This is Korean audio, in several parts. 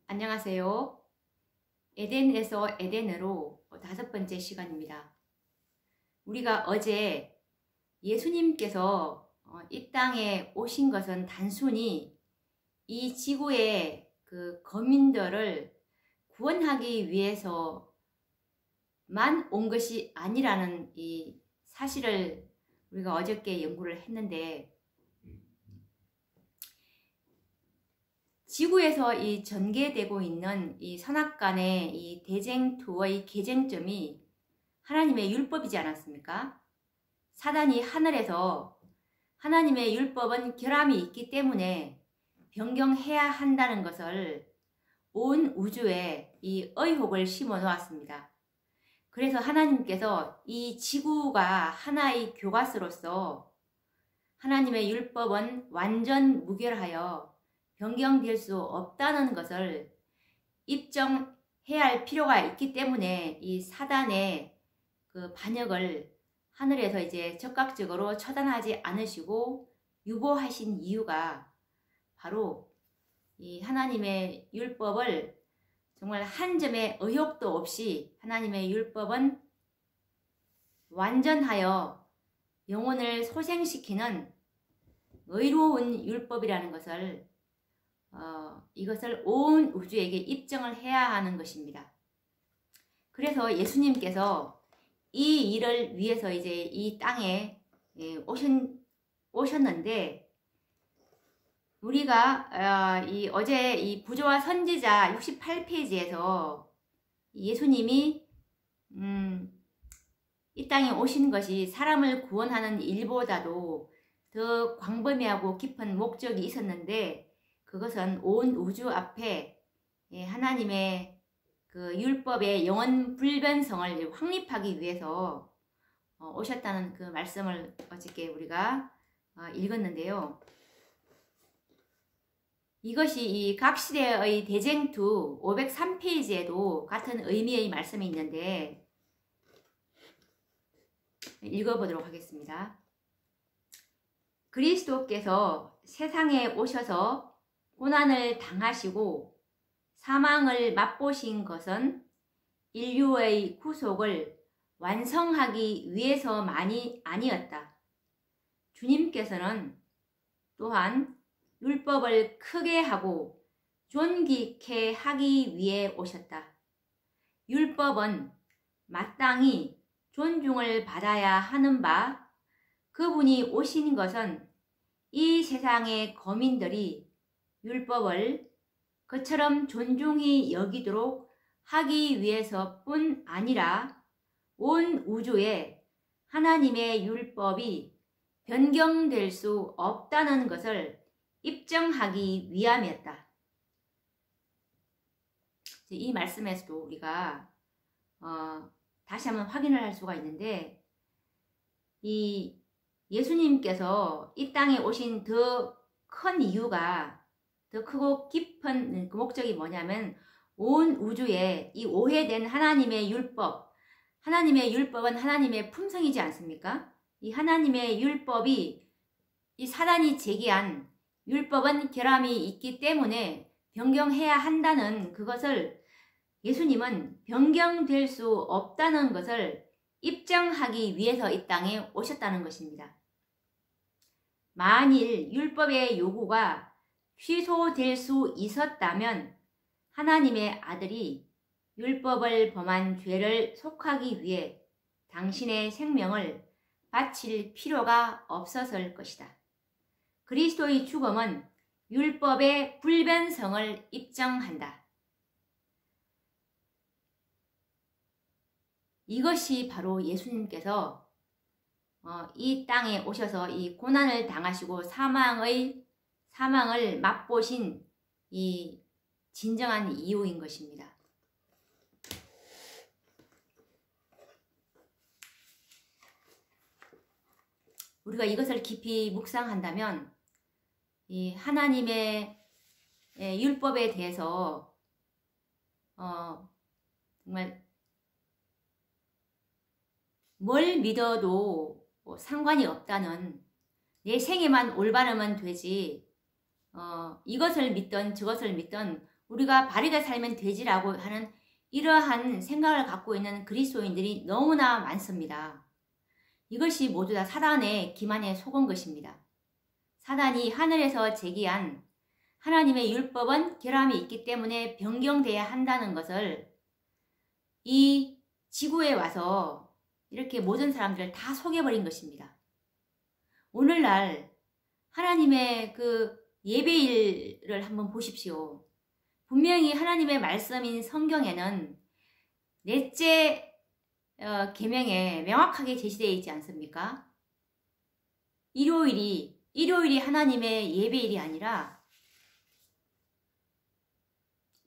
안녕하세요. 에덴에서 에덴으로 5번째 시간입니다. 우리가 어제 예수님께서 이 땅에 오신 것은 단순히 이 지구의 그 거민들을 구원하기 위해서만 온 것이 아니라는 이 사실을 우리가 어저께 연구를 했는데, 지구에서 이 전개되고 있는 이 선악간의 이 대쟁투의 개쟁점이 하나님의 율법이지 않았습니까? 사단이 하늘에서 하나님의 율법은 결함이 있기 때문에 변경해야 한다는 것을 온 우주에 이 의혹을 심어 놓았습니다. 그래서 하나님께서 이 지구가 하나의 교과서로서 하나님의 율법은 완전 무결하여 변경될 수 없다는 것을 입증해야 할 필요가 있기 때문에 이 사단의 그 반역을 하늘에서 이제 적극적으로 처단하지 않으시고 유보하신 이유가 바로 이 하나님의 율법을 정말 한 점의 의혹도 없이 하나님의 율법은 완전하여 영혼을 소생시키는 의로운 율법이라는 것을 이것을 온 우주에게 입증을 해야 하는 것입니다. 그래서 예수님께서 이 일을 위해서 이제 이 땅에 오셨는데, 우리가 어제 이 부조와 선지자 68페이지에서 예수님이 이 땅에 오신 것이 사람을 구원하는 일보다도 더 광범위하고 깊은 목적이 있었는데, 그것은 온 우주 앞에 하나님의 그 율법의 영원 불변성을 확립하기 위해서 오셨다는 그 말씀을 어저께 우리가 읽었는데요. 이것이 이 각 시대의 대쟁투 503페이지에도 같은 의미의 말씀이 있는데 읽어보도록 하겠습니다. 그리스도께서 세상에 오셔서 고난을 당하시고 사망을 맛보신 것은 인류의 구속을 완성하기 위해서만이 아니었다. 주님께서는 또한 율법을 크게 하고 존귀케 하기 위해 오셨다. 율법은 마땅히 존중을 받아야 하는 바, 그분이 오신 것은 이 세상의 거민들이 율법을 그처럼 존중히 여기도록 하기 위해서뿐 아니라 온 우주에 하나님의 율법이 변경될 수 없다는 것을 입증하기 위함이었다. 이 말씀에서도 우리가 다시 한번 확인을 할 수가 있는데, 이 예수님께서 이 땅에 오신 더 큰 이유가, 더 크고 깊은 그 목적이 뭐냐면, 온 우주에 이 오해된 하나님의 율법, 하나님의 율법은 하나님의 품성이지 않습니까? 이 하나님의 율법이, 이 사단이 제기한 율법은 결함이 있기 때문에 변경해야 한다는 그것을 예수님은 변경될 수 없다는 것을 입증하기 위해서 이 땅에 오셨다는 것입니다. 만일 율법의 요구가 취소될 수 있었다면 하나님의 아들이 율법을 범한 죄를 속하기 위해 당신의 생명을 바칠 필요가 없었을 것이다. 그리스도의 죽음은 율법의 불변성을 입증한다. 이것이 바로 예수님께서 이 땅에 오셔서 이 고난을 당하시고 사망을 맛보신 이 진정한 이유인 것입니다. 우리가 이것을 깊이 묵상한다면 이 하나님의 율법에 대해서 정말 뭘 믿어도 상관이 없다는, 내 생애만 올바르면 되지 이것을 믿던 저것을 믿던 우리가 바르게 살면 되지라고 하는 이러한 생각을 갖고 있는 그리스도인들이 너무나 많습니다. 이것이 모두 다 사단의 기만에 속은 것입니다. 사단이 하늘에서 제기한 하나님의 율법은 결함이 있기 때문에 변경돼야 한다는 것을 이 지구에 와서 이렇게 모든 사람들을 다 속여버린 것입니다. 오늘날 하나님의 그 예배일을 한번 보십시오. 분명히 하나님의 말씀인 성경에는 넷째 계명에 명확하게 제시되어 있지 않습니까? 일요일이 하나님의 예배일이 아니라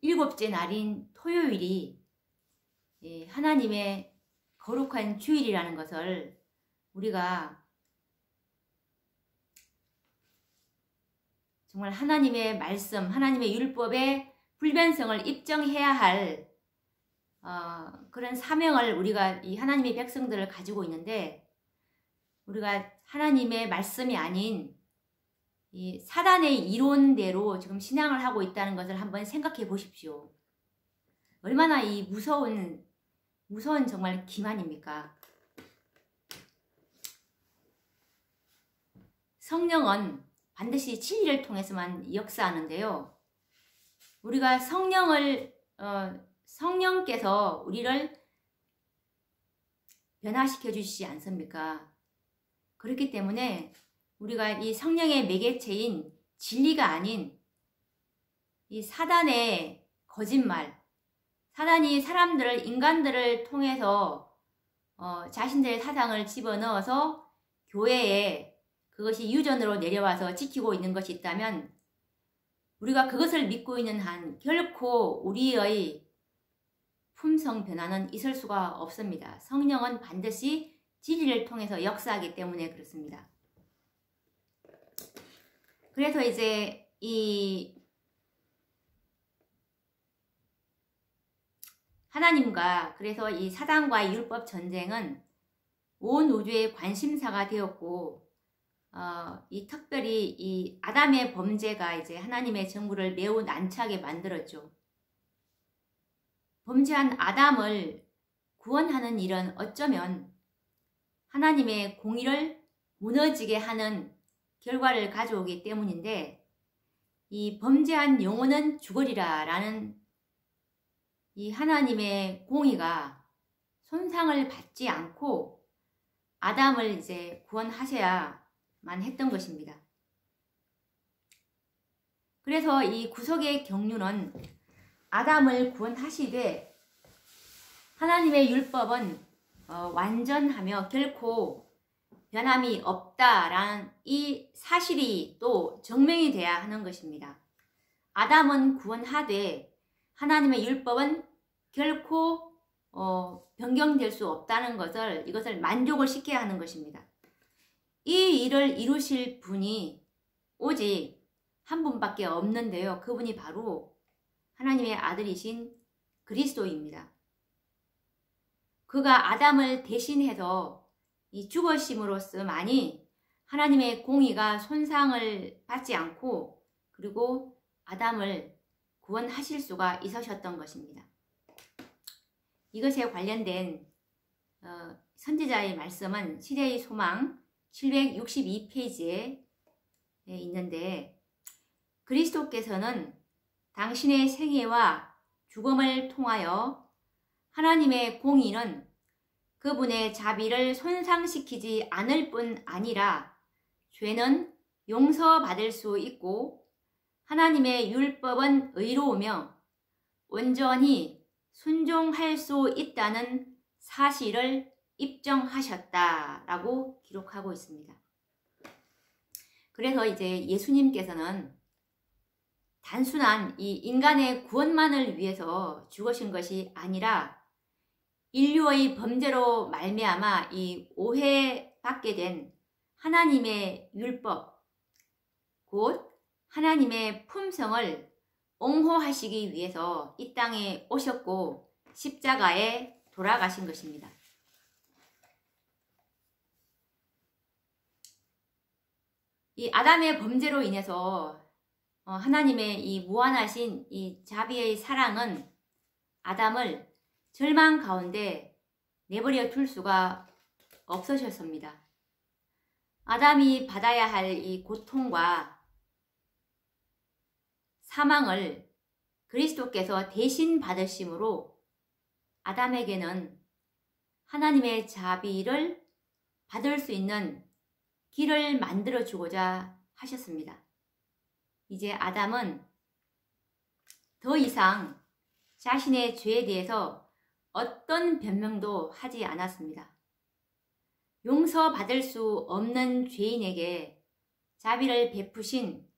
일곱째 날인 토요일이 하나님의 거룩한 주일이라는 것을 우리가 정말 하나님의 말씀, 하나님의 율법의 불변성을 입증해야 할 그런 사명을 우리가 이 하나님의 백성들을 가지고 있는데, 우리가 하나님의 말씀이 아닌 이 사단의 이론대로 지금 신앙을 하고 있다는 것을 한번 생각해 보십시오. 얼마나 이 무서운 정말 기만입니까? 성령은 반드시 진리를 통해서만 역사하는데요. 우리가 성령께서 우리를 변화시켜 주시지 않습니까? 그렇기 때문에 우리가 이 성령의 매개체인 진리가 아닌 이 사단의 거짓말, 사단이 인간들을 통해서 자신들의 사상을 집어넣어서 교회에 그것이 유전으로 내려와서 지키고 있는 것이 있다면, 우리가 그것을 믿고 있는 한 결코 우리의 품성 변화는 있을 수가 없습니다. 성령은 반드시 진리를 통해서 역사하기 때문에 그렇습니다. 그래서 이제 이 하나님과, 그래서 이 사단과의 율법 전쟁은 온 우주의 관심사가 되었고, 이 특별히 이 아담의 범죄가 이제 하나님의 정부를 매우 난처하게 만들었죠. 범죄한 아담을 구원하는 일은 어쩌면 하나님의 공의를 무너지게 하는 결과를 가져오기 때문인데, 이 범죄한 영혼은 죽으리라 라는 이 하나님의 공의가 손상을 받지 않고 아담을 이제 구원하셔야만 했던 것입니다. 그래서 이 구속의 경륜은 아담을 구원하시되, 하나님의 율법은 완전하며 결코 변함이 없다라는 이 사실이 또 증명이 돼야 하는 것입니다. 아담은 구원하되 하나님의 율법은 결코 변경될 수 없다는 것을, 이것을 만족을 시켜야 하는 것입니다. 이 일을 이루실 분이 오직 한 분밖에 없는데요. 그분이 바로 하나님의 아들이신 그리스도입니다. 그가 아담을 대신해서 이 죽으심으로써만이 하나님의 공의가 손상을 받지 않고, 그리고 아담을 구원하실 수가 있으셨던 것입니다. 이것에 관련된 선지자의 말씀은 시대의 소망 762페이지에 있는데, 그리스도께서는 당신의 생애와 죽음을 통하여 하나님의 공의는 그분의 자비를 손상시키지 않을 뿐 아니라 죄는 용서받을 수 있고 하나님의 율법은 의로우며 온전히 순종할 수 있다는 사실을 입증하셨다라고 기록하고 있습니다. 그래서 이제 예수님께서는 단순한 이 인간의 구원만을 위해서 죽으신 것이 아니라 인류의 범죄로 말미암아 이 오해받게 된 하나님의 율법, 곧 하나님의 품성을 옹호하시기 위해서 이 땅에 오셨고 십자가에 돌아가신 것입니다. 이 아담의 범죄로 인해서 하나님의 이 무한하신 이 자비의 사랑은 아담을 절망 가운데 내버려 둘 수가 없으셨습니다. 아담이 받아야 할 이 고통과 사망을 그리스도께서 대신 받으심으로 아담에게는 하나님의 자비를 받을 수 있는 길을 만들어 주고자 하셨습니다. 이제 아담은 더 이상 자신의 죄에 대해서 어떤 변명도 하지 않았습니다. 용서받을 수 없는 죄인에게 자비를 베푸신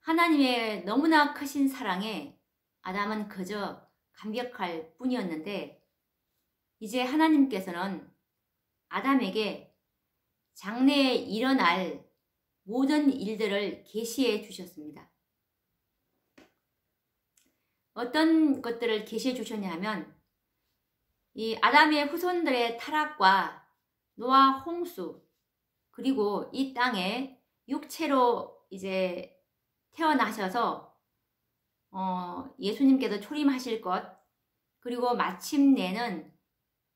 하나님의 너무나 크신 사랑에 아담은 그저 감격할 뿐이었는데, 이제 하나님께서는 아담에게 장래에 일어날 모든 일들을 계시해 주셨습니다. 어떤 것들을 계시해 주셨냐 하면, 이 아담의 후손들의 타락과 노아 홍수, 그리고 이 땅에 육체로 이제 태어나셔서 예수님께서 초림하실 것, 그리고 마침내는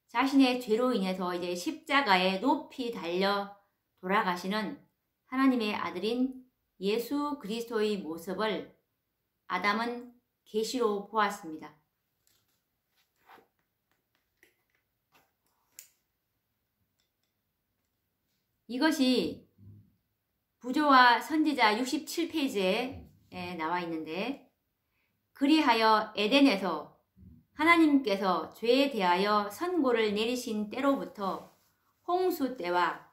자신의 죄로 인해서 이제 십자가에 높이 달려 돌아가시는 하나님의 아들인 예수 그리스도의 모습을 아담은 계시로 보았습니다. 이것이 부조와 선지자 67페이지에 나와 있는데, 그리하여 에덴에서 하나님께서 죄에 대하여 선고를 내리신 때로부터 홍수 때와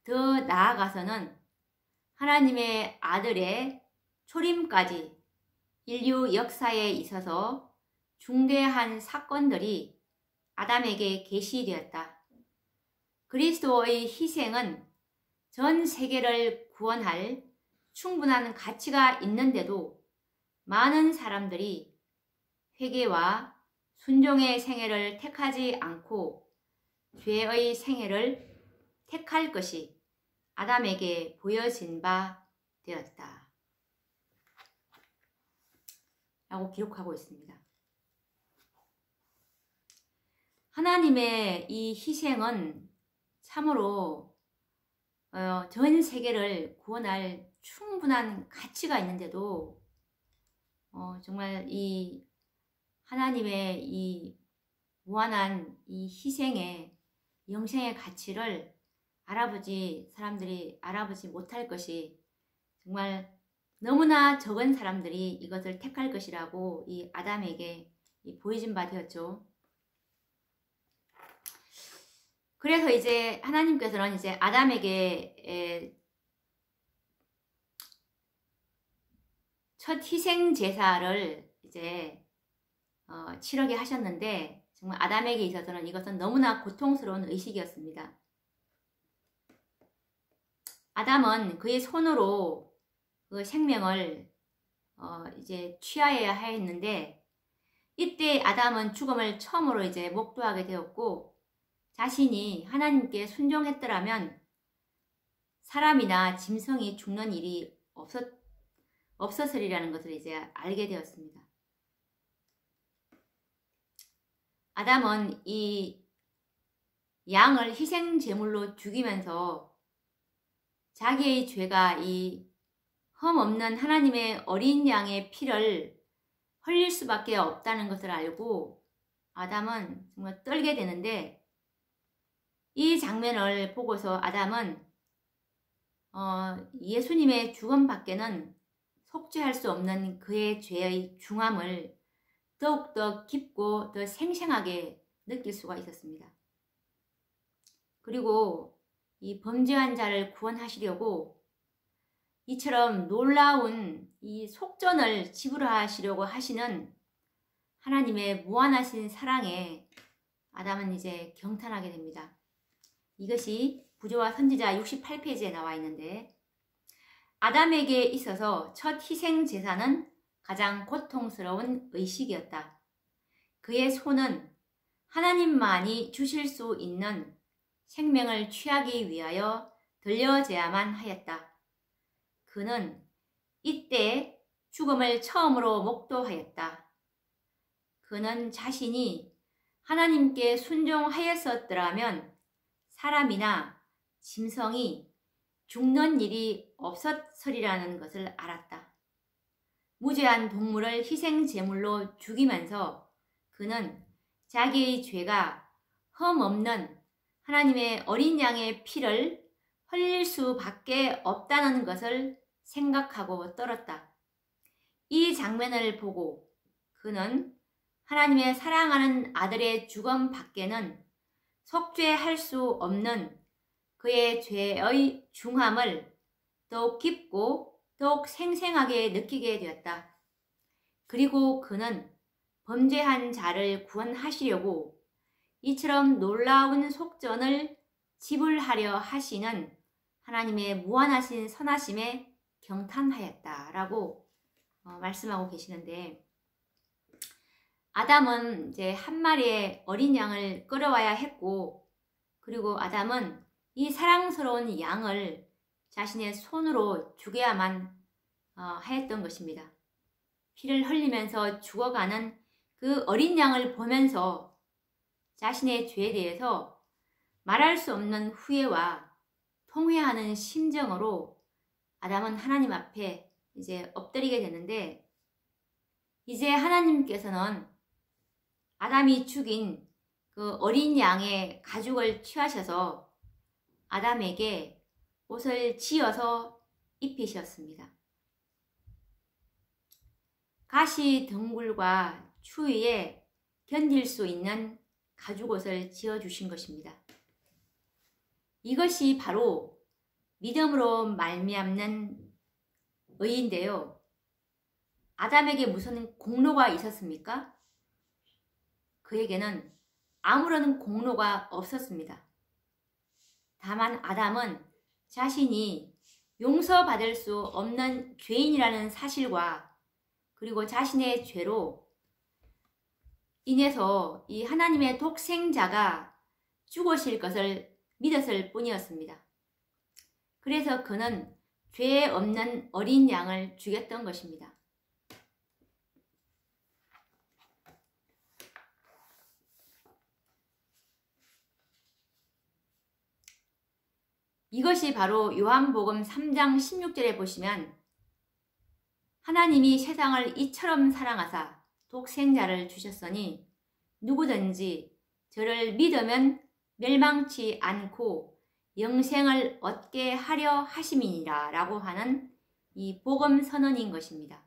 더 나아가서는 하나님의 아들의 초림까지 인류 역사에 있어서 중대한 사건들이 아담에게 계시되었다. 그리스도의 희생은 전 세계를 구원할 충분한 가치가 있는데도 많은 사람들이 회개와 순종의 생애를 택하지 않고 죄의 생애를 택할 것이 아담에게 보여진 바 되었다. 라고 기록하고 있습니다. 하나님의 이 희생은 참으로 전 세계를 구원할 충분한 가치가 있는데도 정말 이 하나님의 이 무한한 이 희생의 영생의 가치를 사람들이 알아보지 못할 것이 정말 너무나 적은 사람들이 이것을 택할 것이라고 이 아담에게 보여진 바 되었죠. 그래서 이제 하나님께서는 이제 아담에게 첫 희생 제사를 이제 치르게 하셨는데, 정말 아담에게 있어서는 이것은 너무나 고통스러운 의식이었습니다. 아담은 그의 손으로 그 생명을 이제 취하여야 했는데, 이때 아담은 죽음을 처음으로 이제 목도하게 되었고, 자신이 하나님께 순종했더라면 사람이나 짐승이 죽는 일이 없었으리라는 것을 이제 알게 되었습니다. 아담은 이 양을 희생 제물로 죽이면서 자기의 죄가 이 흠 없는 하나님의 어린 양의 피를 흘릴 수밖에 없다는 것을 알고 아담은 정말 떨게 되는데, 이 장면을 보고서 아담은 예수님의 죽음 밖에는 속죄할 수 없는 그의 죄의 중함을 더욱더 깊고 더 생생하게 느낄 수가 있었습니다. 그리고 이 범죄한 자를 구원하시려고 이처럼 놀라운 이 속전을 지불하시려고 하시는 하나님의 무한하신 사랑에 아담은 이제 경탄하게 됩니다. 이것이 부조와 선지자 68페이지에 나와 있는데, 아담에게 있어서 첫 희생 제사는 가장 고통스러운 의식이었다. 그의 손은 하나님만이 주실 수 있는 생명을 취하기 위하여 들려져야만 하였다. 그는 이때 죽음을 처음으로 목도하였다. 그는 자신이 하나님께 순종하였었더라면 사람이나 짐승이 죽는 일이 없었으리라는 것을 알았다. 무죄한 동물을 희생 제물로 죽이면서 그는 자기의 죄가 흠없는 하나님의 어린 양의 피를 흘릴 수밖에 없다는 것을 생각하고 떨었다. 이 장면을 보고 그는 하나님의 사랑하는 아들의 죽음 밖에는 속죄할 수 없는 그의 죄의 중함을 더욱 깊고 더욱 생생하게 느끼게 되었다. 그리고 그는 범죄한 자를 구원하시려고 이처럼 놀라운 속전을 지불하려 하시는 하나님의 무한하신 선하심에 경탄하였다라고 말씀하고 계시는데, 아담은 이제 한 마리의 어린 양을 끌어와야 했고, 그리고 아담은 이 사랑스러운 양을 자신의 손으로 죽여야만 하였던 것입니다. 피를 흘리면서 죽어가는 그 어린 양을 보면서 자신의 죄에 대해서 말할 수 없는 후회와 통회하는 심정으로 아담은 하나님 앞에 이제 엎드리게 되는데, 이제 하나님께서는 아담이 죽인 그 어린 양의 가죽을 취하셔서 아담에게 옷을 지어서 입히셨습니다. 가시 덩굴과 추위에 견딜 수 있는 가죽옷을 지어주신 것입니다. 이것이 바로 믿음으로 말미암는 의인데요. 아담에게 무슨 공로가 있었습니까? 그에게는 아무런 공로가 없었습니다. 다만 아담은 자신이 용서받을 수 없는 죄인이라는 사실과 그리고 자신의 죄로 인해서 이 하나님의 독생자가 죽으실 것을 믿었을 뿐이었습니다. 그래서 그는 죄 없는 어린 양을 죽였던 것입니다. 이것이 바로 요한복음 3장 16절에 보시면 하나님이 세상을 이처럼 사랑하사 독생자를 주셨으니 누구든지 저를 믿으면 멸망치 않고 영생을 얻게 하려 하심이니라 라고 하는 이 복음 선언인 것입니다.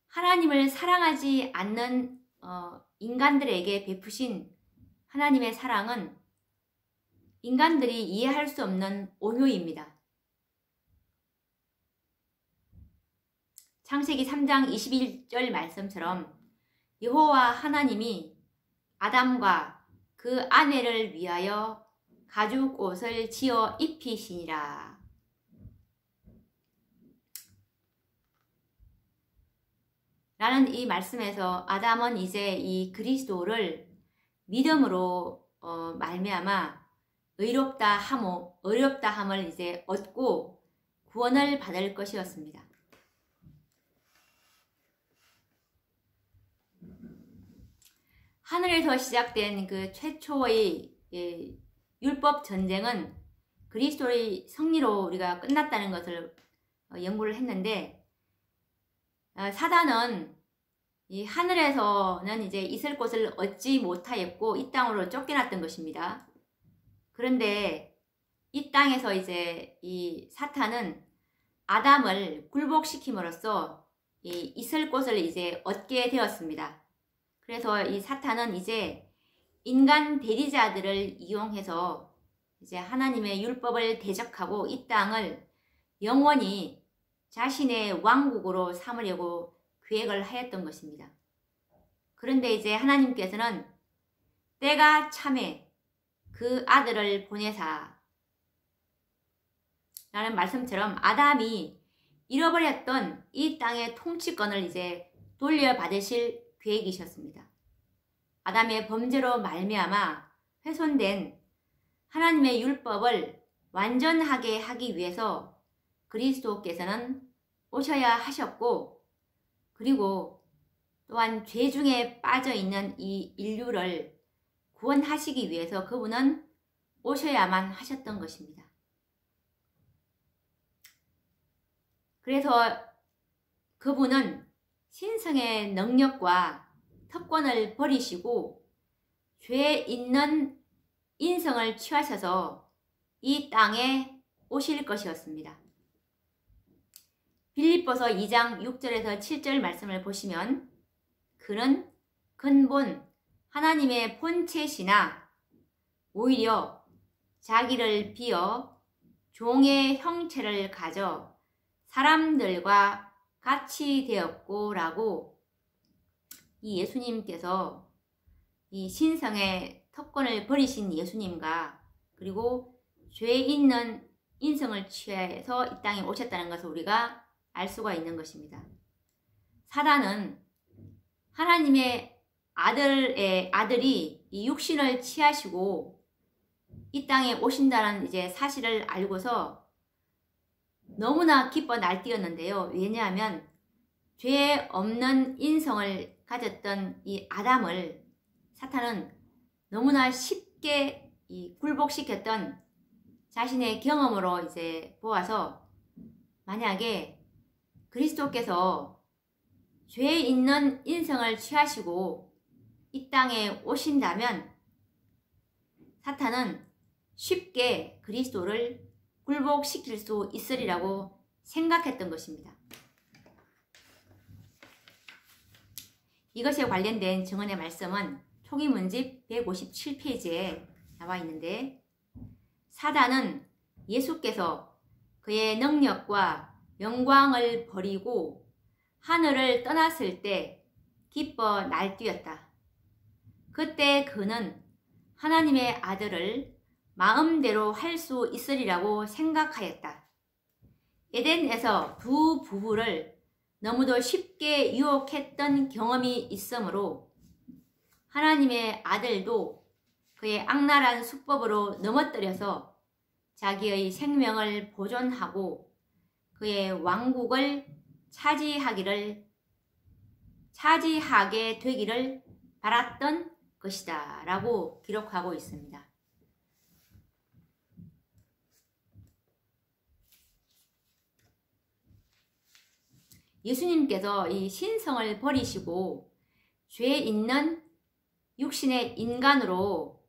하나님을 사랑하지 않는 인간들에게 베푸신 하나님의 사랑은 인간들이 이해할 수 없는 온유입니다. 창세기 3장 21절 말씀처럼 여호와 하나님이 아담과 그 아내를 위하여 가죽옷을 지어 입히시니라. 라는 이 말씀에서 아담은 이제 이 그리스도를 믿음으로 말미암아 의롭다함을 이제 얻고 구원을 받을 것이었습니다. 하늘에서 시작된 그 최초의 율법 전쟁은 그리스도의 승리로 우리가 끝났다는 것을 연구를 했는데, 사단은 이 하늘에서는 이제 있을 곳을 얻지 못하였고 이 땅으로 쫓겨났던 것입니다. 그런데 이 땅에서 이제 이 사탄은 아담을 굴복시킴으로써 이 있을 곳을 이제 얻게 되었습니다. 그래서 이 사탄은 이제 인간 대리자들을 이용해서 이제 하나님의 율법을 대적하고 이 땅을 영원히 자신의 왕국으로 삼으려고 계획을 하였던 것입니다. 그런데 이제 하나님께서는 때가 참에 그 아들을 보내사 라는 말씀처럼 아담이 잃어버렸던 이 땅의 통치권을 이제 돌려받으실 계획이셨습니다. 아담의 범죄로 말미암아 훼손된 하나님의 율법을 완전하게 하기 위해서 그리스도께서는 오셔야 하셨고, 그리고 또한 죄 중에 빠져 있는 이 인류를 구원하시기 위해서 그분은 오셔야만 하셨던 것입니다. 그래서 그분은 신성의 능력과 특권을 버리시고 죄 있는 인성을 취하셔서 이 땅에 오실 것이었습니다. 빌립보서 2장 6절에서 7절 말씀을 보시면 그는 근본 하나님의 본체시나 오히려 자기를 비어 종의 형체를 가져 사람들과 같이 되었고 라고 이 예수님께서 이 신성의 특권을 버리신 예수님과 그리고 죄 있는 인성을 취해서 이 땅에 오셨다는 것을 우리가 알 수가 있는 것입니다. 사단은 하나님의 아들이 이 육신을 취하시고 이 땅에 오신다는 이제 사실을 알고서 너무나 기뻐 날뛰었는데요. 왜냐하면 죄 없는 인성을 가졌던 이 아담을 사탄은 너무나 쉽게 굴복시켰던 자신의 경험으로 이제 보아서 만약에 그리스도께서 죄 있는 인성을 취하시고 이 땅에 오신다면 사탄은 쉽게 그리스도를 굴복시킬 수 있으리라고 생각했던 것입니다. 이것에 관련된 증언의 말씀은 초기문집 157페이지에 나와 있는데 사단은 예수께서 그의 능력과 영광을 버리고 하늘을 떠났을 때 기뻐 날뛰었다. 그때 그는 하나님의 아들을 마음대로 할 수 있으리라고 생각하였다. 에덴에서 두 부부를 너무도 쉽게 유혹했던 경험이 있으므로 하나님의 아들도 그의 악랄한 수법으로 넘어뜨려서 자기의 생명을 보존하고 그의 왕국을 차지하게 되기를 바랐던 것이다 라고 기록하고 있습니다. 예수님께서 이 신성을 버리시고 죄 있는 육신의 인간으로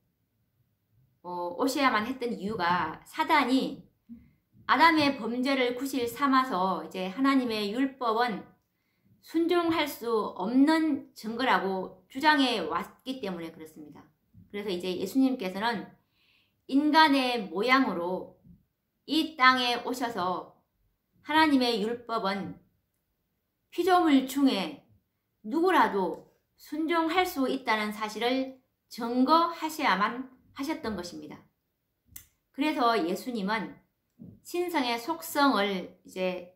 오셔야만 했던 이유가 사단이 아담의 범죄를 구실 삼아서 이제 하나님의 율법은 순종할 수 없는 증거라고 주장해 왔기 때문에 그렇습니다. 그래서 이제 예수님께서는 인간의 모양으로 이 땅에 오셔서 하나님의 율법은 피조물 중에 누구라도 순종할 수 있다는 사실을 증거하셔야만 하셨던 것입니다. 그래서 예수님은 신성의 속성을 이제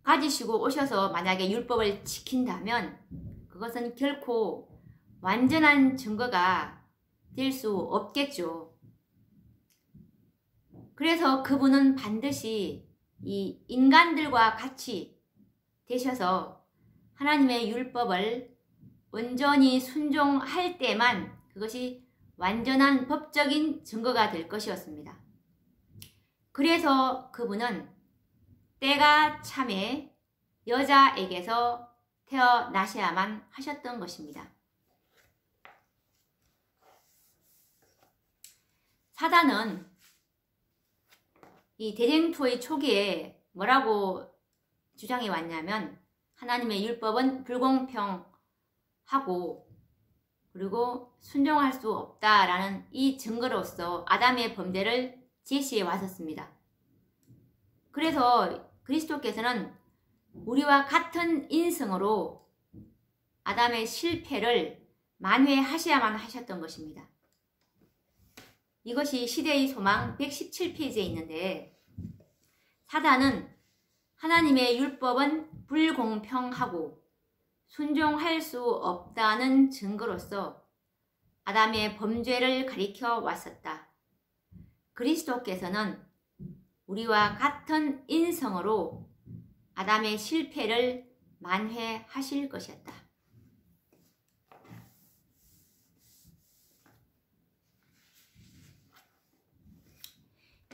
가지시고 오셔서 만약에 율법을 지킨다면 그것은 결코 완전한 증거가 될 수 없겠죠. 그래서 그분은 반드시 이 인간들과 같이 되셔서 하나님의 율법을 온전히 순종할 때만 그것이 완전한 법적인 증거가 될 것이었습니다. 그래서 그분은 때가 참에 여자에게서 태어나셔야만 하셨던 것입니다. 사단은 이 대쟁투의 초기에 뭐라고 주장해 왔냐면 하나님의 율법은 불공평하고 그리고 순종할 수 없다라는 이 증거로서 아담의 범죄를 제시해 왔었습니다. 그래서 그리스도께서는 우리와 같은 인성으로 아담의 실패를 만회하셔야만 하셨던 것입니다. 이것이 시대의 소망 117페이지에 있는데 사단은 하나님의 율법은 불공평하고 순종할 수 없다는 증거로서 아담의 범죄를 가리켜 왔었다. 그리스도께서는 우리와 같은 인성으로 아담의 실패를 만회하실 것이었다.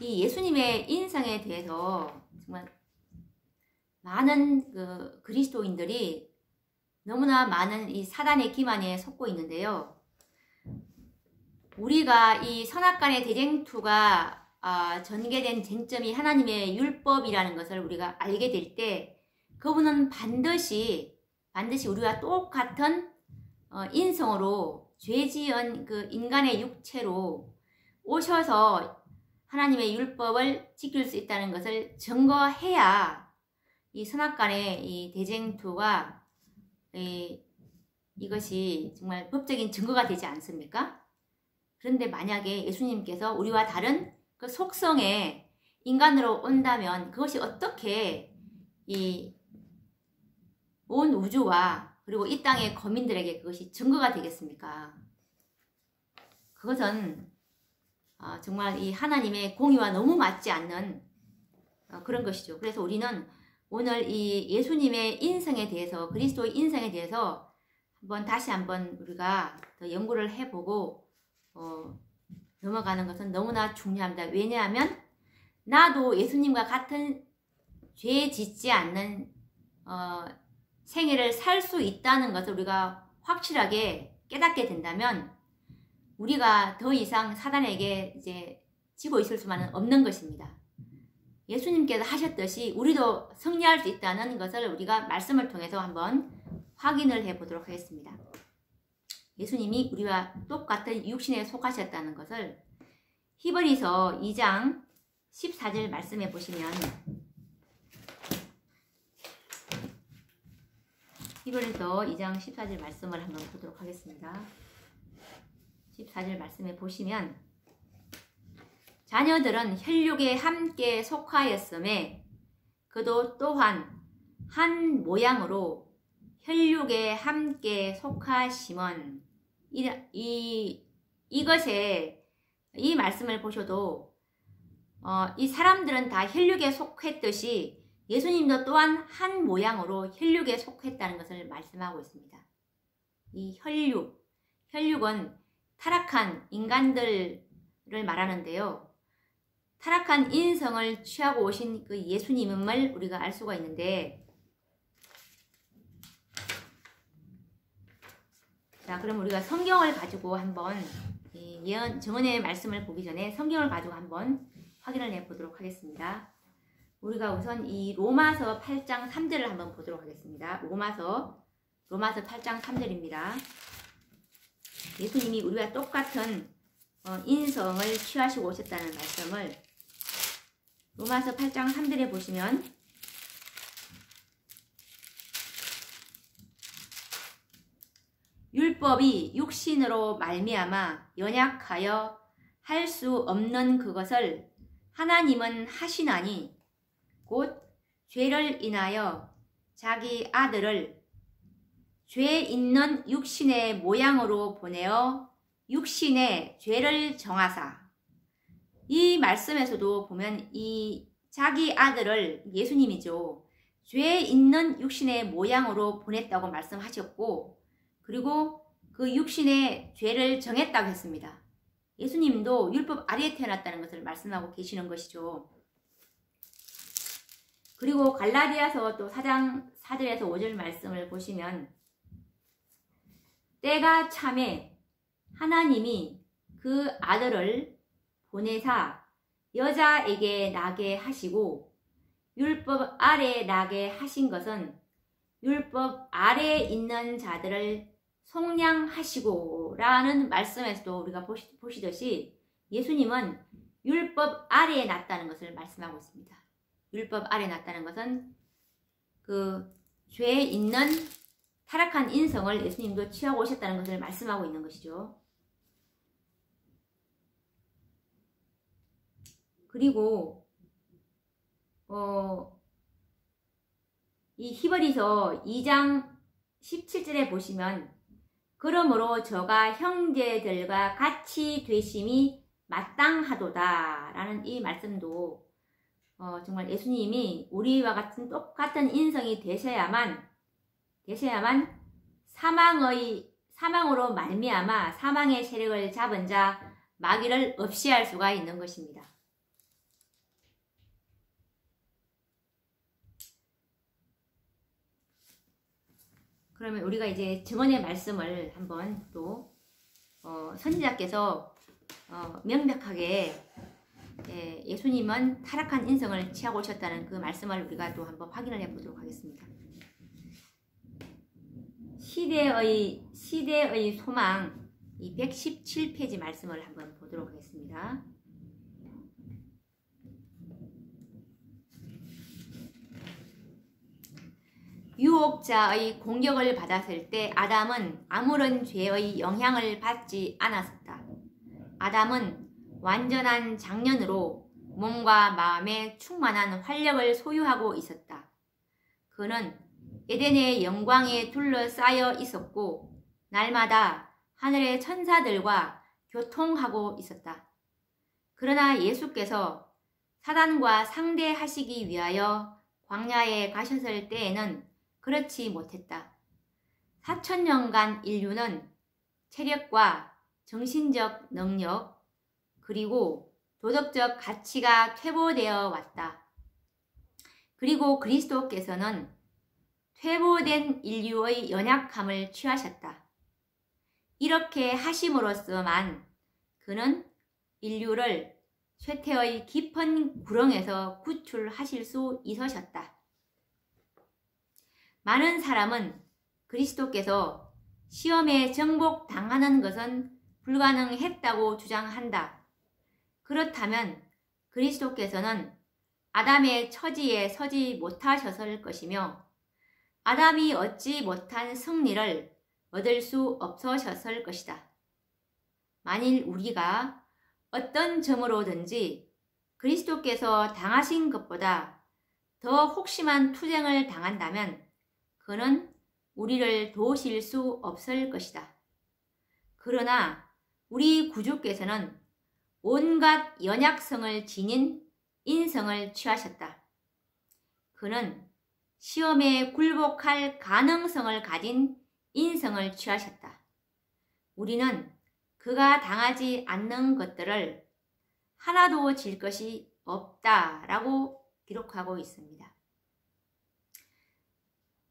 이 예수님의 인성에 대해서 정말 많은 그리스도인들이 너무나 많은 이 사단의 기만에 속고 있는데요. 우리가 이 선악간의 대쟁투가 전개된 쟁점이 하나님의 율법이라는 것을 우리가 알게 될 때 그분은 반드시 우리와 똑같은 인성으로 죄지은 그 인간의 육체로 오셔서 하나님의 율법을 지킬 수 있다는 것을 증거해야 이 선악간의 이 대쟁투가 이것이 정말 법적인 증거가 되지 않습니까? 그런데 만약에 예수님께서 우리와 다른 그 속성의 인간으로 온다면 그것이 어떻게 이 온 우주와 그리고 이 땅의 거민들에게 그것이 증거가 되겠습니까? 그것은 정말 이 하나님의 공의와 너무 맞지 않는 그런 것이죠. 그래서 우리는 오늘 이 예수님의 인성에 대해서, 그리스도의 인성에 대해서 다시 한번 우리가 더 연구를 해보고 넘어가는 것은 너무나 중요합니다. 왜냐하면 나도 예수님과 같은 죄 짓지 않는 생애를 살 수 있다는 것을 우리가 확실하게 깨닫게 된다면 우리가 더 이상 사단에게 이제 지고 있을 수만은 없는 것입니다. 예수님께서 하셨듯이 우리도 승리할 수 있다는 것을 우리가 말씀을 통해서 한번 확인을 해 보도록 하겠습니다. 예수님이 우리와 똑같은 육신에 속하셨다는 것을 히브리서 2장 14절 말씀해 보시면, 히브리서 2장 14절 말씀을 한번 보도록 하겠습니다. 14절 말씀에 보시면, 자녀들은 혈육에 함께 속하였음에 그도 또한 한 모양으로 혈육에 함께 속하심은, 이것에 이 말씀을 보셔도 이 사람들은 다 혈육에 속했듯이 예수님도 또한 한 모양으로 혈육에 속했다는 것을 말씀하고 있습니다. 이 혈육은 타락한 인간들을 말하는데요. 타락한 인성을 취하고 오신 그 예수님을 우리가 알 수가 있는데, 자, 그럼 우리가 성경을 가지고 한번 정언의 말씀을 보기 전에 성경을 가지고 한번 확인을 해 보도록 하겠습니다. 우리가 우선 이 로마서 8장 3절을 한번 보도록 하겠습니다. 로마서 8장 3절입니다. 예수님이 우리와 똑같은 인성을 취하시고 오셨다는 말씀을 로마서 8장 3절에 보시면, 율법이 육신으로 말미암아 연약하여 할 수 없는 그것을 하나님은 하시나니 곧 죄를 인하여 자기 아들을 죄 있는 육신의 모양으로 보내어 육신의 죄를 정하사. 이 말씀에서도 보면 이 자기 아들을, 예수님이죠, 죄 있는 육신의 모양으로 보냈다고 말씀하셨고, 그리고 그 육신의 죄를 정했다고 했습니다. 예수님도 율법 아래에 태어났다는 것을 말씀하고 계시는 것이죠. 그리고 갈라디아서 또 4장 4절에서 5절 말씀을 보시면, 때가 참에 하나님이 그 아들을 보내사 여자에게 나게 하시고 율법 아래 나게 하신 것은 율법 아래에 있는 자들을 속량하시고 라는 말씀에서도 우리가 보시듯이 예수님은 율법 아래에 났다는 것을 말씀하고 있습니다. 율법 아래에 났다는 것은 그 죄에 있는 타락한 인성을 예수님도 취하고 오셨다는 것을 말씀하고 있는 것이죠. 그리고 이 히브리서 2장 17절에 보시면, 그러므로 저가 형제들과 같이 되심이 마땅하도다 라는 이 말씀도 정말 예수님이 우리와 같은 똑같은 인성이 되셔야만 사망으로 말미암아 사망의 세력을 잡은 자 마귀를 없이 할 수가 있는 것입니다. 그러면 우리가 이제 증언의 말씀을 한번 또 선지자께서 명백하게 예수님은 타락한 인성을 취하고 오셨다는 그 말씀을 우리가 또 한번 확인을 해보도록 하겠습니다. 시대의 소망, 이 117페이지 말씀을 한번 보도록 하겠습니다. 유혹자의 공격을 받았을 때 아담은 아무런 죄의 영향을 받지 않았었다. 아담은 완전한 장년으로 몸과 마음에 충만한 활력을 소유하고 있었다. 그는 에덴의 영광에 둘러싸여 있었고 날마다 하늘의 천사들과 교통하고 있었다. 그러나 예수께서 사단과 상대하시기 위하여 광야에 가셨을 때에는 그렇지 못했다. 4,000년간 인류는 체력과 정신적 능력 그리고 도덕적 가치가 퇴보되어 왔다. 그리고 그리스도께서는 퇴보된 인류의 연약함을 취하셨다. 이렇게 하심으로써만 그는 인류를 쇠퇴의 깊은 구렁에서 구출하실 수 있으셨다. 많은 사람은 그리스도께서 시험에 정복당하는 것은 불가능했다고 주장한다. 그렇다면 그리스도께서는 아담의 처지에 서지 못하셨을 것이며 아담이 얻지 못한 승리를 얻을 수 없으셨을 것이다. 만일 우리가 어떤 점으로든지 그리스도께서 당하신 것보다 더 혹심한 투쟁을 당한다면 그는 우리를 도우실 수 없을 것이다. 그러나 우리 구주께서는 온갖 연약성을 지닌 인성을 취하셨다. 그는 시험에 굴복할 가능성을 가진 인성을 취하셨다. 우리는 그가 당하지 않는 것들을 하나도 질 것이 없다라고 기록하고 있습니다.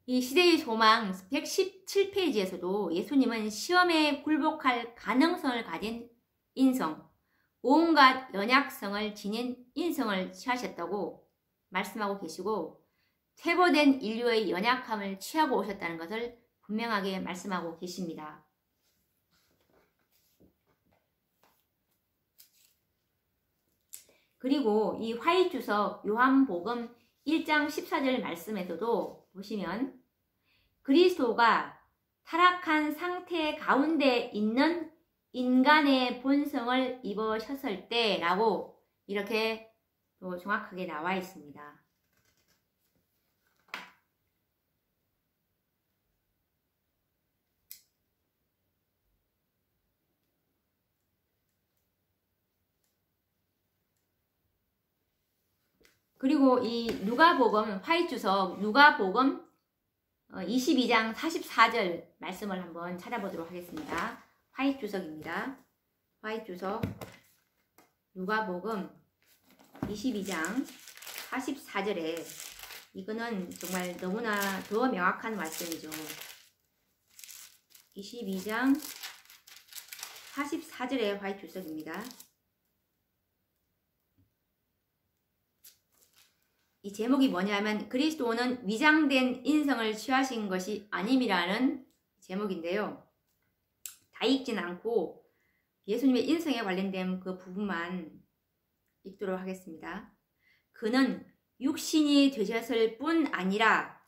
이 시대의 소망 117페이지에서도 예수님은 시험에 굴복할 가능성을 가진 인성, 온갖 연약성을 지닌 인성을 취하셨다고 말씀하고 계시고 퇴보된 인류의 연약함을 취하고 오셨다는 것을 분명하게 말씀하고 계십니다. 그리고 이 화의주석 요한복음 1장 14절 말씀에서도 보시면 그리스도가 타락한 상태 가운데 있는 인간의 본성을 입으셨을 때라고 이렇게 또 정확하게 나와 있습니다. 그리고 이 누가복음 화의주석 누가복음 22장 44절 말씀을 한번 찾아보도록 하겠습니다. 화의주석입니다. 화의주석 누가복음 22장 44절에 이거는 정말 너무나 더 명확한 말씀이죠. 22장 44절의 화의주석입니다. 이 제목이 뭐냐면 그리스도는 위장된 인성을 취하신 것이 아님이라는 제목인데요. 다 읽진 않고 예수님의 인성에 관련된 그 부분만 읽도록 하겠습니다. 그는 육신이 되셨을 뿐 아니라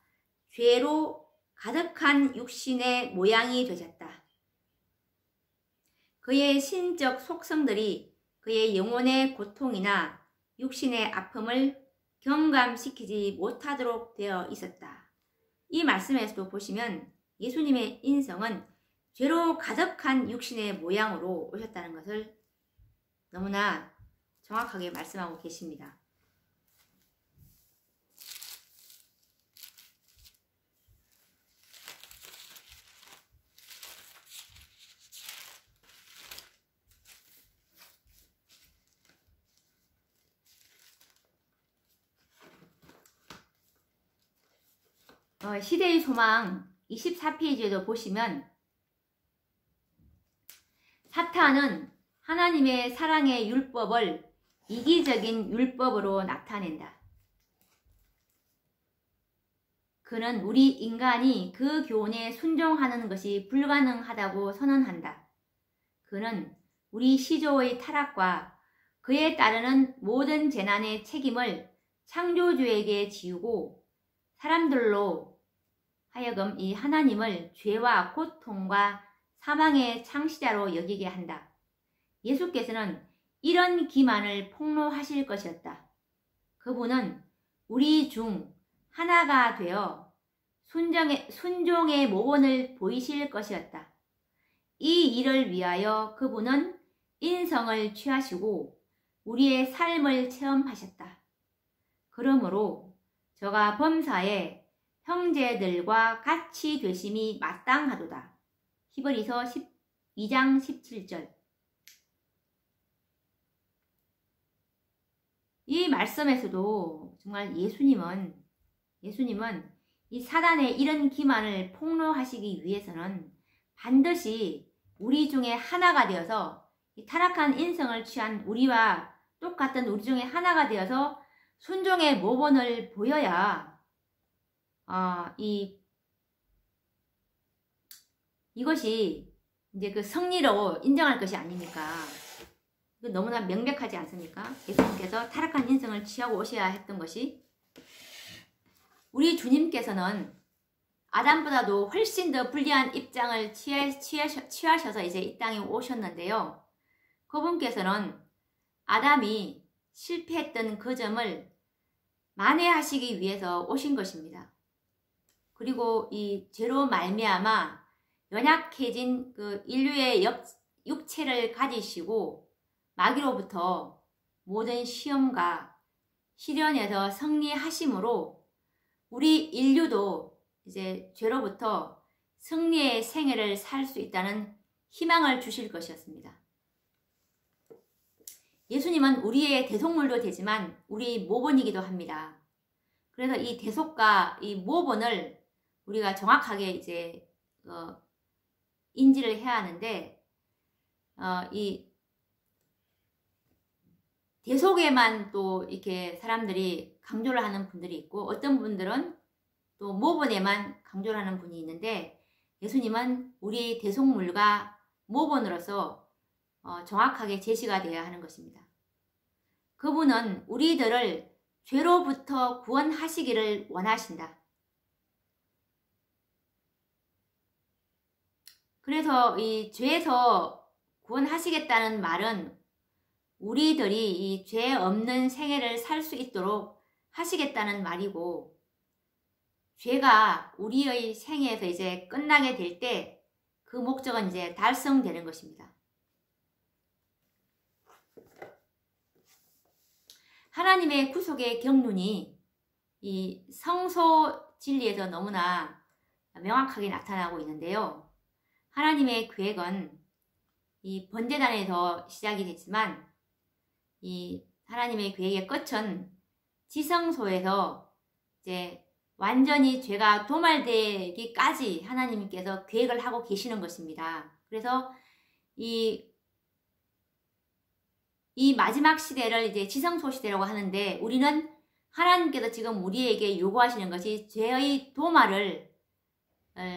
죄로 가득한 육신의 모양이 되셨다. 그의 신적 속성들이 그의 영혼의 고통이나 육신의 아픔을 경감시키지 못하도록 되어 있었다. 이 말씀에서도 보시면 예수님의 인성은 죄로 가득한 육신의 모양으로 오셨다는 것을 너무나 정확하게 말씀하고 계십니다. 시대의 소망 24페이지에도 보시면 사탄은 하나님의 사랑의 율법을 이기적인 율법으로 나타낸다. 그는 우리 인간이 그 교훈에 순종하는 것이 불가능하다고 선언한다. 그는 우리 시조의 타락과 그에 따르는 모든 재난의 책임을 창조주에게 지우고 사람들로 하여금 이 하나님을 죄와 고통과 사망의 창시자로 여기게 한다. 예수께서는 이런 기만을 폭로하실 것이었다. 그분은 우리 중 하나가 되어 순종의 모본을 보이실 것이었다. 이 일을 위하여 그분은 인성을 취하시고 우리의 삶을 체험하셨다. 그러므로 저가 범사에 형제들과 같이 되심이 마땅하도다. 히브리서 2장 17절. 이 말씀에서도 정말 예수님은 이 사단의 이런 기만을 폭로하시기 위해서는 반드시 우리 중에 하나가 되어서 이 타락한 인성을 취한 우리와 똑같은 우리 중에 하나가 되어서 순종의 모본을 보여야 이것이 이제 그 승리로 인정할 것이 아닙니까? 이거 너무나 명백하지 않습니까? 예수님께서 타락한 인성을 취하고 오셔야 했던 것이 우리 주님께서는 아담보다도 훨씬 더 불리한 입장을 취하셔서 이제 이 땅에 오셨는데요. 그분께서는 아담이 실패했던 그 점을 만회하시기 위해서 오신 것입니다. 그리고 이 죄로 말미암아 연약해진 그 인류의 육체를 가지시고 마귀로부터 모든 시험과 시련에서 승리하심으로 우리 인류도 이제 죄로부터 승리의 생애를 살 수 있다는 희망을 주실 것이었습니다. 예수님은 우리의 대속물도 되지만 우리 모본이기도 합니다. 그래서 이 대속과 이 모본을 우리가 정확하게 이제 인지를 해야 하는데 이 대속에만 또 이렇게 사람들이 강조를 하는 분들이 있고 어떤 분들은 또 모본에만 강조를 하는 분이 있는데 예수님은 우리 대속물과 모본으로서 정확하게 제시가 되어야 하는 것입니다. 그분은 우리들을 죄로부터 구원하시기를 원하신다. 그래서 이 죄에서 구원하시겠다는 말은 우리들이 이 죄 없는 생애를 살 수 있도록 하시겠다는 말이고 죄가 우리의 생애에서 이제 끝나게 될 때 그 목적은 이제 달성되는 것입니다. 하나님의 구속의 경륜이 이 성소 진리에서 너무나 명확하게 나타나고 있는데요. 하나님의 계획은 이 번제단에서 시작이 됐지만 이 하나님의 계획의 끝은 지성소에서 이제 완전히 죄가 도말되기까지 하나님께서 계획을 하고 계시는 것입니다. 그래서 이 마지막 시대를 이제 지성소 시대라고 하는데 우리는 하나님께서 지금 우리에게 요구하시는 것이 죄의 도말을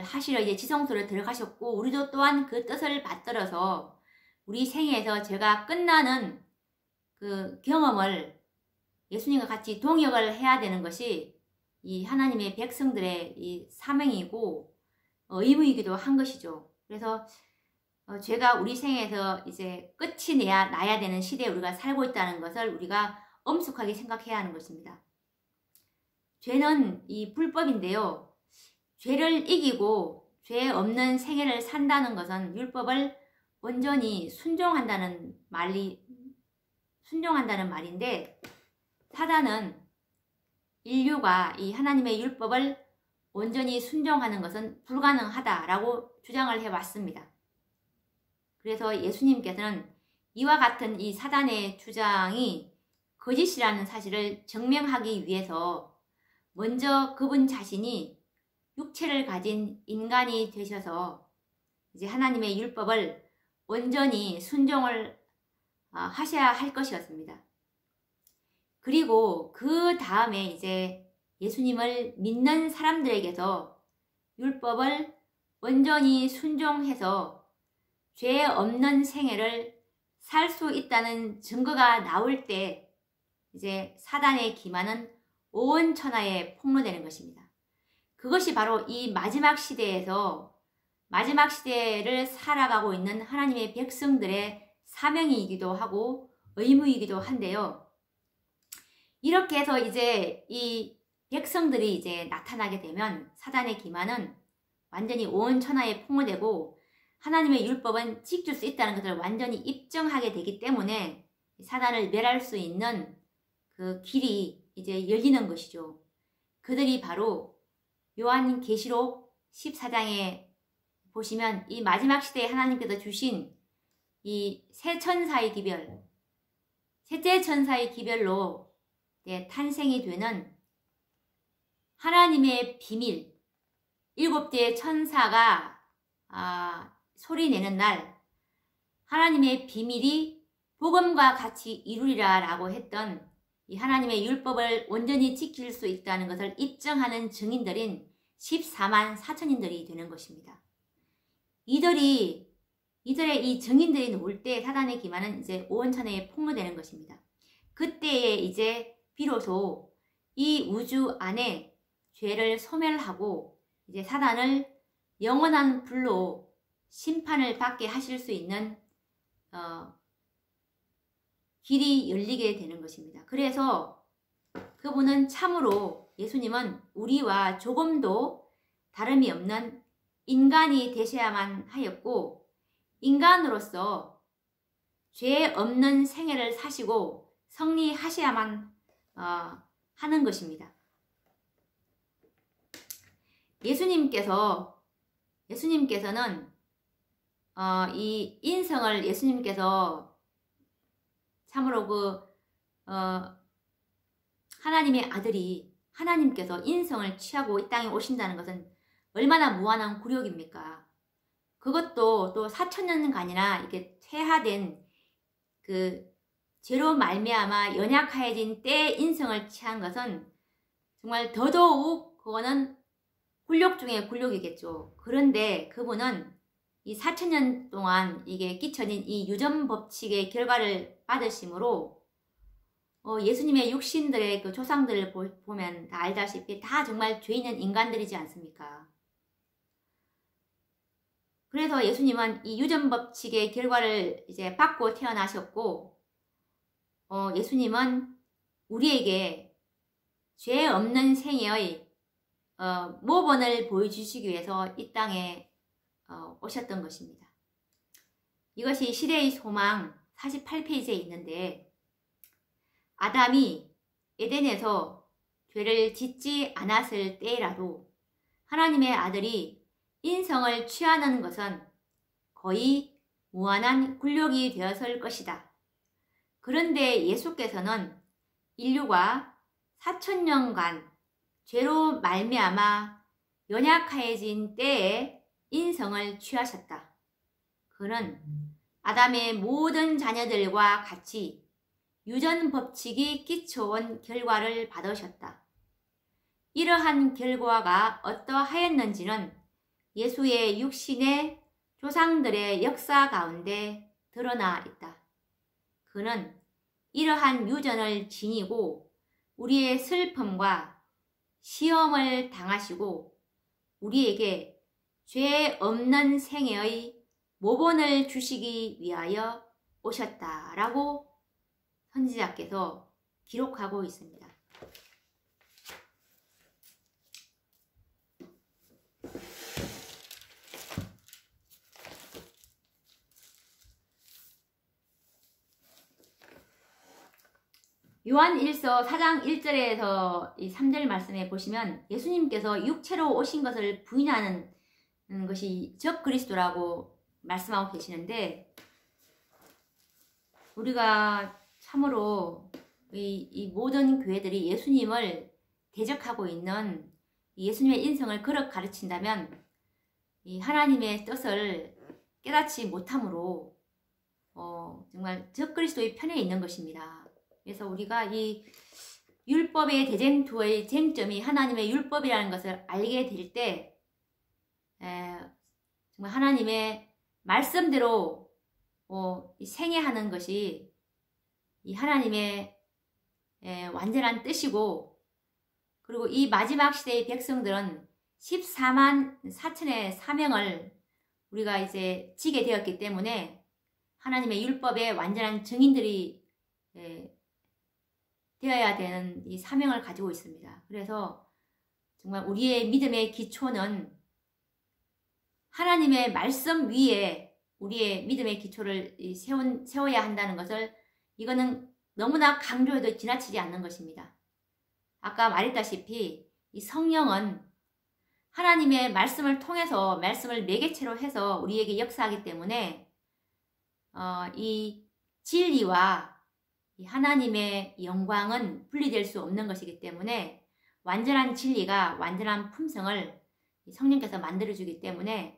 하시러 이제 지성소를 들어가셨고 우리도 또한 그 뜻을 받들어서 우리 생애에서 죄가 끝나는 그 경험을 예수님과 같이 동역을 해야 되는 것이 이 하나님의 백성들의 이 사명이고 의무이기도 한 것이죠. 그래서 죄가 우리 생에서 이제 끝이 나야 되는 시대에 우리가 살고 있다는 것을 우리가 엄숙하게 생각해야 하는 것입니다. 죄는 이 불법인데요. 죄를 이기고 죄 없는 생애를 산다는 것은 율법을 온전히 순종한다는 말이 순종한다는 말인데, 사단은 인류가 이 하나님의 율법을 온전히 순종하는 것은 불가능하다라고 주장을 해왔습니다. 그래서 예수님께서는 이와 같은 이 사단의 주장이 거짓이라는 사실을 증명하기 위해서 먼저 그분 자신이 육체를 가진 인간이 되셔서 이제 하나님의 율법을 온전히 순종을 하셔야 할 것이었습니다. 그리고 그 다음에 이제 예수님을 믿는 사람들에게서 율법을 온전히 순종해서 죄 없는 생애를 살 수 있다는 증거가 나올 때 이제 사단의 기만은 온 천하에 폭로되는 것입니다. 그것이 바로 이 마지막 시대에서 마지막 시대를 살아가고 있는 하나님의 백성들의 사명이기도 하고 의무이기도 한데요. 이렇게 해서 이제 이 백성들이 이제 나타나게 되면 사단의 기만은 완전히 온 천하에 폭로되고 하나님의 율법은 지킬 수 있다는 것을 완전히 입증하게 되기 때문에 사단을 멸할 수 있는 그 길이 이제 열리는 것이죠. 그들이 바로 요한계시록 14장에 보시면 이 마지막 시대에 하나님께서 주신 이 새 천사의 기별, 셋째 천사의 기별로 탄생이 되는 하나님의 비밀, 7대의 천사가 소리내는 날 하나님의 비밀이 복음과 같이 이루리라 라고 했던 이 하나님의 율법을 온전히 지킬 수 있다는 것을 입증하는 증인들인 14만 4천인들이 되는 것입니다. 이들의 이 증인들이 나올 때 사단의 기만은 이제 온 천하에 폭로되는 것입니다. 그때에 이제 비로소 이 우주 안에 죄를 소멸하고 이제 사단을 영원한 불로 심판을 받게 하실 수 있는 길이 열리게 되는 것입니다. 그래서 그분은 참으로 예수님은 우리와 조금도 다름이 없는 인간이 되셔야만 하였고 인간으로서 죄 없는 생애를 사시고 승리하셔야만 하는 것입니다. 예수님께서는 이 인성을 예수님께서 참으로 하나님의 아들이 하나님께서 인성을 취하고 이 땅에 오신다는 것은 얼마나 무한한 굴욕입니까? 그것도 또 4,000년간이나 이렇게 퇴화된 그 죄로 말미암아 연약하여진 때 인성을 취한 것은 정말 더더욱 그거는 굴욕 중에 굴욕이겠죠. 그런데 그분은 이 4,000년 동안 이게 끼쳐진 이 유전 법칙의 결과를 받으심으로 예수님의 육신들의 그 조상들을 보면 다 알다시피 다 정말 죄 있는 인간들이지 않습니까? 그래서 예수님은 이 유전 법칙의 결과를 이제 받고 태어나셨고, 예수님은 우리에게 죄 없는 생애의 모본을 보여주시기 위해서 이 땅에 오셨던 것입니다. 이것이 시대의 소망 48페이지에 있는데 아담이 에덴에서 죄를 짓지 않았을 때라도 하나님의 아들이 인성을 취하는 것은 거의 무한한 굴욕이 되었을 것이다. 그런데 예수께서는 인류가 4,000년간 죄로 말미암아 연약해진 때에 인성을 취하셨다. 그는 아담의 모든 자녀들과 같이 유전 법칙이 끼쳐온 결과를 받으셨다. 이러한 결과가 어떠하였는지는 예수의 육신의 조상들의 역사 가운데 드러나 있다. 그는 이러한 유전을 지니고 우리의 슬픔과 시험을 당하시고 우리에게 죄 없는 생애의 모본을 주시기 위하여 오셨다라고 선지자께서 기록하고 있습니다. 요한 1서 4장 1절에서 이 3절 말씀에 보시면 예수님께서 육체로 오신 것을 부인하는 것이 적그리스도라고 말씀하고 계시는데, 우리가 참으로 이 모든 교회들이 예수님을 대적하고 있는 예수님의 인성을 그렇게 가르친다면 이 하나님의 뜻을 깨닫지 못함으로 정말 적그리스도의 편에 있는 것입니다. 그래서 우리가 이 율법의 대쟁투의 쟁점이 하나님의 율법이라는 것을 알게 될 때 정말 하나님의 말씀대로 생애하는 것이 이 하나님의 완전한 뜻이고, 그리고 이 마지막 시대의 백성들은 14만 4천의 사명을 우리가 이제 지게 되었기 때문에 하나님의 율법의 완전한 증인들이 되어야 되는 이 사명을 가지고 있습니다. 그래서 정말 우리의 믿음의 기초는 하나님의 말씀 위에 우리의 믿음의 기초를 세워야 한다는 것을, 이거는 너무나 강조해도 지나치지 않는 것입니다. 아까 말했다시피 이 성령은 하나님의 말씀을 통해서, 말씀을 매개체로 해서 우리에게 역사하기 때문에 이 진리와 이 하나님의 영광은 분리될 수 없는 것이기 때문에 완전한 진리가 완전한 품성을 성령께서 만들어주기 때문에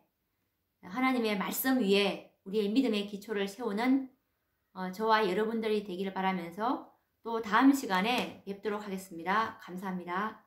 하나님의 말씀 위에 우리의 믿음의 기초를 세우는 저와 여러분들이 되기를 바라면서 또 다음 시간에 뵙도록 하겠습니다. 감사합니다.